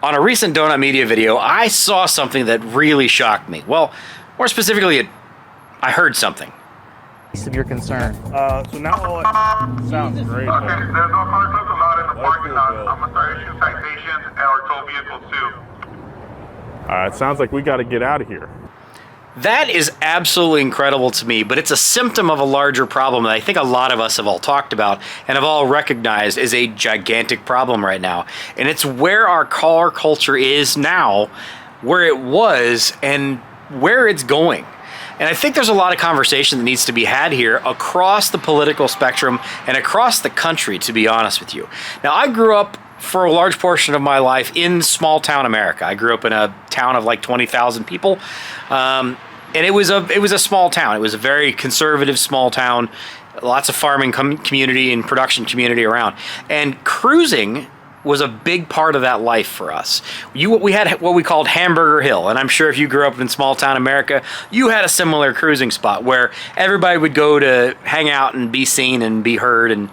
On a recent Donut Media video, I saw something that really shocked me. Well, more specifically, I heard something. Of your concern. So now all it sounds great. Okay, there's no car clips allowed in the parking lot. I'm gonna start issuing citations and our tow vehicles too. It sounds like we got to get out of here. That is absolutely incredible to me, but it's a symptom of a larger problem that I think a lot of us have all talked about and have all recognized is a gigantic problem right now. And it's where our car culture is now, where it was, and where it's going. And I think there's a lot of conversation that needs to be had here across the political spectrum and across the country, to be honest with you. Now, I grew up for a large portion of my life in small town America. I grew up in a town of like 20,000 people. And it was a small town. It was a very conservative small town, lots of farming community and production community around. And cruising was a big part of that life for us. We had what we called Hamburger Hill, and I'm sure if you grew up in small town America, you had a similar cruising spot where everybody would go to hang out and be seen and be heard, and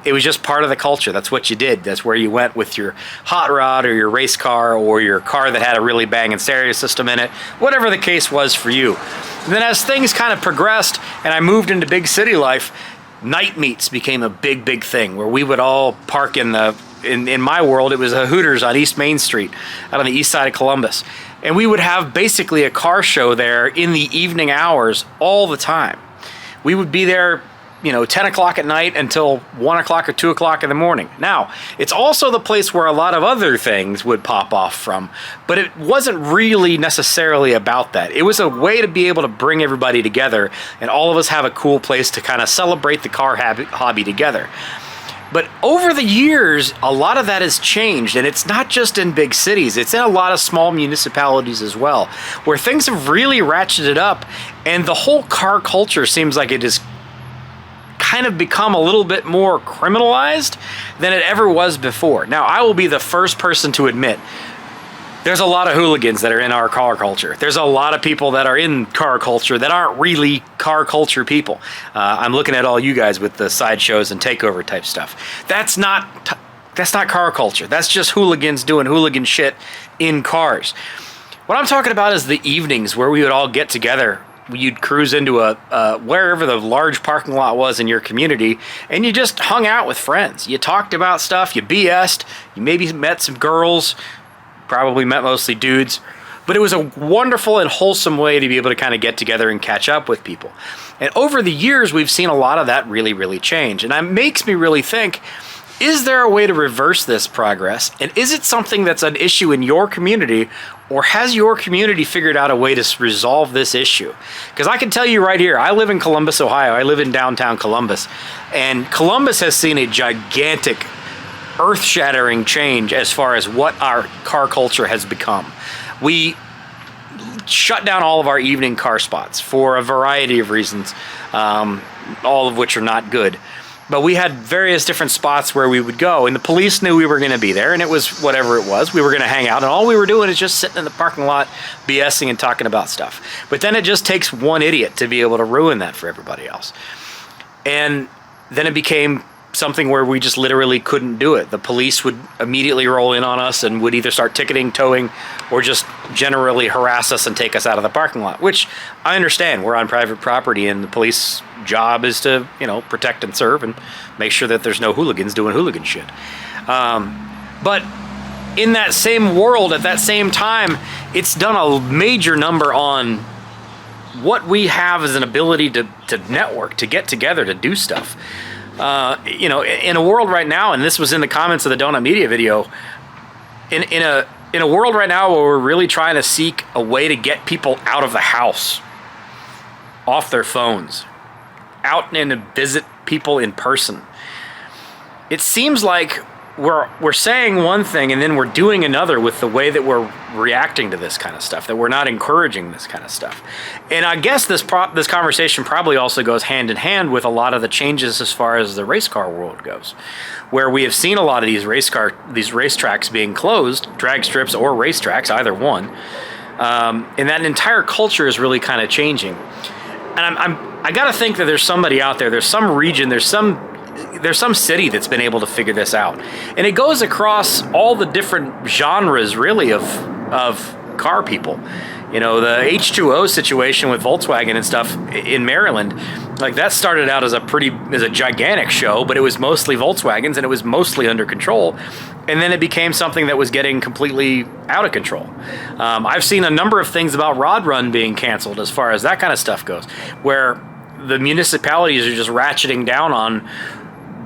it was just part of the culture. That's what you did. That's where you went with your hot rod or your race car or your car that had a really banging stereo system in it, whatever the case was for you. And then as things kind of progressed and I moved into big city life, night meets became a big thing where we would all park in my world, it was a Hooters on East Main Street out on the east side of Columbus. And we would have basically a car show there in the evening hours all the time. We would be there 10 o'clock at night until 1 o'clock or 2 o'clock in the morning. Now, it's also the place where a lot of other things would pop off from, but it wasn't really necessarily about that. It was a way to be able to bring everybody together and all of us have a cool place to kind of celebrate the car hobby together. But over the years, a lot of that has changed, and it's not just in big cities. It's in a lot of small municipalities as well, where things have really ratcheted up, and the whole car culture seems like it is kind of become a little bit more criminalized than it ever was before. Now, I will be the first person to admit there's a lot of hooligans that are in our car culture. There's a lot of people that are in car culture that aren't really car culture people. I'm looking at all you guys with the sideshows and takeover type stuff. That's not car culture. That's just hooligans doing hooligan shit in cars. What I'm talking about is the evenings where we would all get together. You'd cruise into wherever the large parking lot was in your community, and you just hung out with friends. You talked about stuff, you BS'd, you maybe met some girls, probably met mostly dudes, but it was a wonderful and wholesome way to be able to kind of get together and catch up with people. And over the years, we've seen a lot of that really change, and it makes me really think, is there a way to reverse this progress? And is it something that's an issue in your community, or has your community figured out a way to resolve this issue? Because I can tell you right here, I live in Columbus, Ohio. I live in downtown Columbus. And Columbus has seen a gigantic, earth-shattering change as far as what our car culture has become. We shut down all of our evening car spots for a variety of reasons, all of which are not good. But we had various different spots where we would go, and the police knew we were going to be there, and it was whatever it was. We were going to hang out, and all we were doing is just sitting in the parking lot, BSing and talking about stuff. But then it just takes one idiot to be able to ruin that for everybody else. And then it became something where we just literally couldn't do it. The police would immediately roll in on us and would either start ticketing, towing, or just generally harass us and take us out of the parking lot, which I understand. We're on private property, and the police job is to, protect and serve and make sure that there's no hooligans doing hooligan shit. But in that same world, at that same time, it's done a major number on what we have as an ability to network, to get together, to do stuff. In a world right now, and this was in the comments of the Donut Media video, in a world right now where we're really trying to seek a way to get people out of the house, off their phones, out and to visit people in person, it seems like we're saying one thing and then we're doing another with the way that we're reacting to this kind of stuff, that we're not encouraging this kind of stuff. And I guess this conversation probably also goes hand in hand with a lot of the changes as far as the race car world goes, where we have seen a lot of these racetracks being closed, drag strips or racetracks, either one. And that entire culture is really kind of changing. And I got to think that there's somebody out there, there's some region, there's some there's some city that's been able to figure this out, and it goes across all the different genres, really, of car people. You know, the H2O situation with Volkswagen and stuff in Maryland, like that started out as a gigantic show, but it was mostly Volkswagens and it was mostly under control. And then it became something that was getting completely out of control. I've seen a number of things about Rod Run being canceled as far as that kind of stuff goes, where the municipalities are just ratcheting down on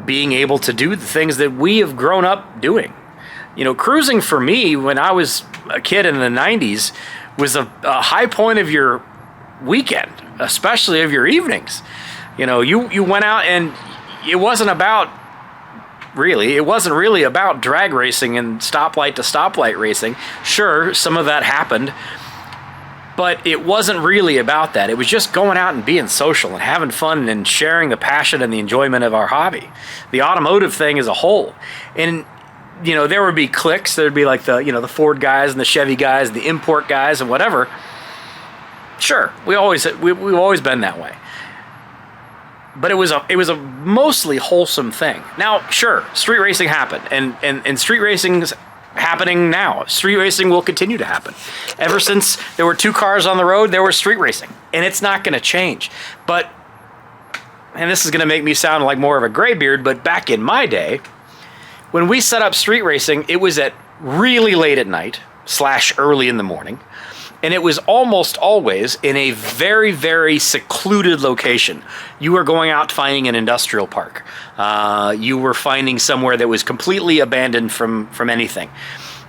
being able to do the things that we have grown up doing. You know, cruising for me when I was a kid in the 90s was a high point of your weekend, especially of your evenings. You know, you went out and it wasn't really about drag racing and stoplight to stoplight racing. Sure, some of that happened, but it wasn't really about that. It was just going out and being social and having fun and sharing the passion and the enjoyment of our hobby. The automotive thing as a whole. And you know, there would be cliques. There'd be like the Ford guys and the Chevy guys, the import guys and whatever. Sure, we've always been that way. But it was a mostly wholesome thing. Now, sure, street racing happened, and street racing's happening now. Street racing will continue to happen. Ever since there were 2 cars on the road, there was street racing, and it's not going to change. But, and this is going to make me sound like more of a graybeard, but back in my day, when we set up street racing, it was at really late at night / early in the morning. And it was almost always in a very, very secluded location. You were going out finding an industrial park. You were finding somewhere that was completely abandoned from anything.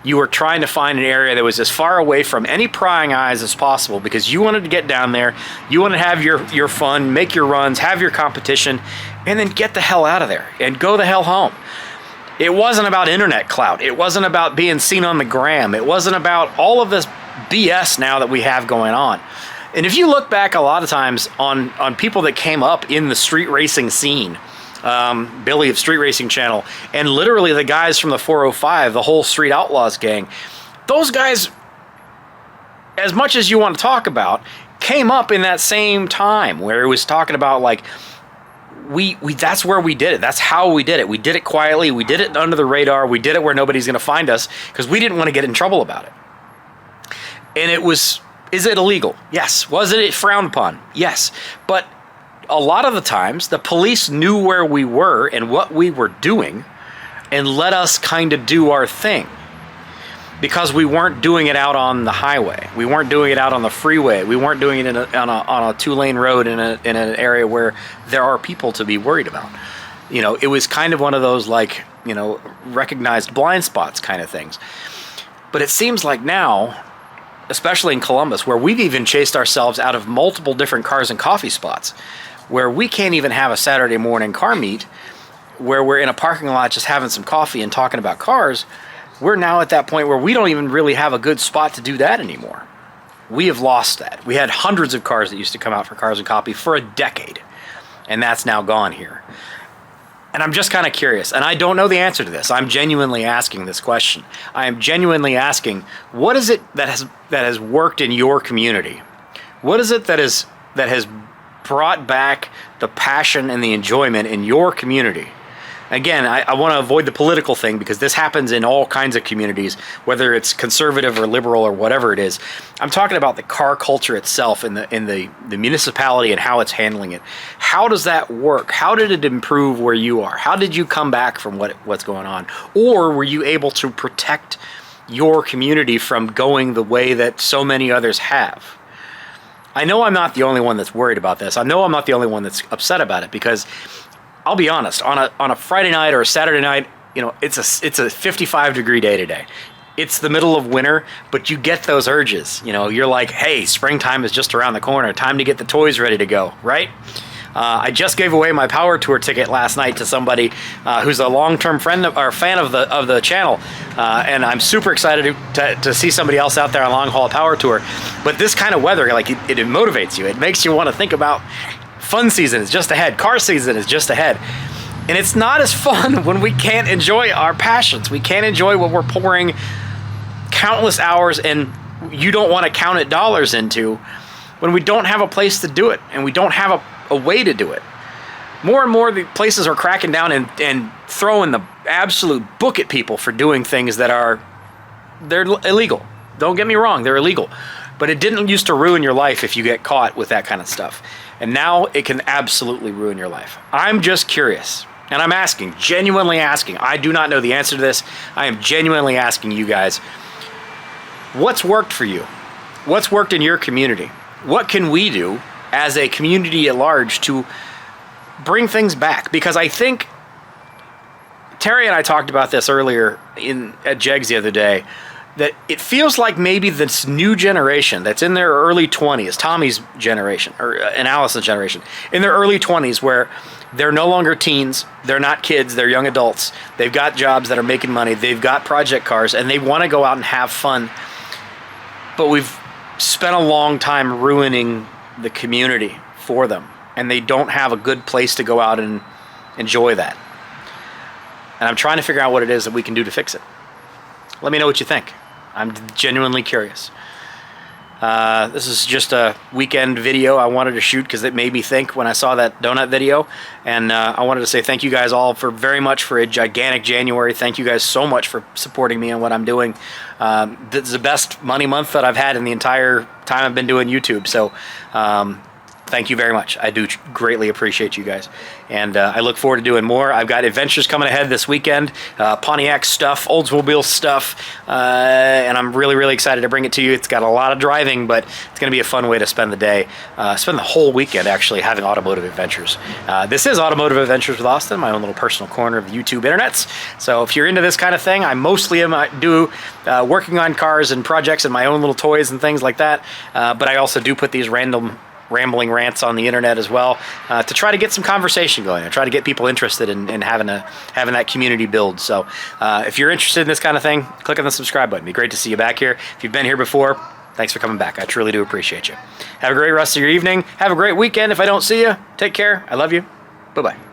You were trying to find an area that was as far away from any prying eyes as possible because you wanted to get down there, you wanted to have your fun, make your runs, have your competition, and then get the hell out of there and go the hell home. It wasn't about internet clout. It wasn't about being seen on the gram. It wasn't about all of this BS now that we have going on. And if you look back a lot of times on people that came up in the street racing scene, Billy of Street Racing Channel, and literally the guys from the 405, the whole Street Outlaws gang, those guys, as much as you want to talk about, came up in that same time where it was talking about like, we that's where we did it. That's how we did it. We did it quietly. We did it under the radar. We did it where nobody's going to find us because we didn't want to get in trouble about it. And is it illegal? Yes. Was it frowned upon? Yes. But a lot of the times the police knew where we were and what we were doing and let us kind of do our thing because we weren't doing it out on the highway. We weren't doing it out on the freeway. We weren't doing it on a 2-lane road in an area where there are people to be worried about. You know, it was kind of one of those like, you know, recognized blind spots kind of things. But it seems like now, especially in Columbus, where we've even chased ourselves out of multiple different cars and coffee spots, where we can't even have a Saturday morning car meet, where we're in a parking lot just having some coffee and talking about cars. We're now at that point where we don't even really have a good spot to do that anymore. We have lost that. We had hundreds of cars that used to come out for Cars and Coffee for a decade, and that's now gone here. And I'm just kind of curious, and I don't know the answer to this. I'm genuinely asking this question. I am genuinely asking, what is it that has worked in your community? What is it that has brought back the passion and the enjoyment in your community? Again, I want to avoid the political thing because this happens in all kinds of communities, whether it's conservative or liberal or whatever it is. I'm talking about the car culture itself and the municipality and how it's handling it. How does that work? How did it improve where you are? How did you come back from what's going on? Or were you able to protect your community from going the way that so many others have? I know I'm not the only one that's worried about this. I know I'm not the only one that's upset about it because I'll be honest, on a Friday night or a Saturday night, you know, it's a 55-degree day today. It's the middle of winter, but you get those urges. You know, you're like, hey, springtime is just around the corner. Time to get the toys ready to go, right? I just gave away my Power Tour ticket last night to somebody who's a long-term friend or fan of the channel, and I'm super excited to see somebody else out there on long haul Power Tour. But this kind of weather, like it motivates you. It makes you want to think about fun season is just ahead. Car season is just ahead. And it's not as fun when we can't enjoy our passions. We can't enjoy what we're pouring countless hours and you don't want to count it dollars into when we don't have a place to do it and we don't have a way to do it. More and more the places are cracking down and throwing the absolute book at people for doing things that they're illegal. Don't get me wrong, they're illegal. But it didn't used to ruin your life if you get caught with that kind of stuff. And now it can absolutely ruin your life. I'm just curious. And I'm asking, genuinely asking. I do not know the answer to this. I am genuinely asking you guys, what's worked for you? What's worked in your community? What can we do as a community at large to bring things back? Because I think Terry and I talked about this earlier at Jegs the other day, that it feels like maybe this new generation that's in their early 20s, Tommy's generation, and Allison's generation, in their early 20s, where they're no longer teens, they're not kids, they're young adults, they've got jobs that are making money, they've got project cars, and they want to go out and have fun. But we've spent a long time ruining the community for them, and they don't have a good place to go out and enjoy that. And I'm trying to figure out what it is that we can do to fix it. Let me know what you think. I'm genuinely curious. This is just a weekend video I wanted to shoot because it made me think when I saw that donut video. And I wanted to say thank you guys all very much for a gigantic January. Thank you guys so much for supporting me and what I'm doing. This is the best money month that I've had in the entire time I've been doing YouTube. So thank you very much. I do greatly appreciate you guys. And I look forward to doing more. I've got adventures coming ahead this weekend, Pontiac stuff, Oldsmobile stuff, and I'm really, really excited to bring it to you. It's got a lot of driving, but it's going to be a fun way to spend the day, spend the whole weekend actually having automotive adventures. This is Automotive Adventures with Austin, my own little personal corner of the YouTube internets. So if you're into this kind of thing, I mostly do working on cars and projects and my own little toys and things like that, but I also do put these rambling rants on the internet as well, to try to get some conversation going and try to get people interested in having that community build. So if you're interested in this kind of thing, click on the subscribe button. It'd be great to see you back here. If you've been here before, thanks for coming back. I truly do appreciate you. Have a great rest of your evening. Have a great weekend. If I don't see you, take care. I love you. Bye-bye.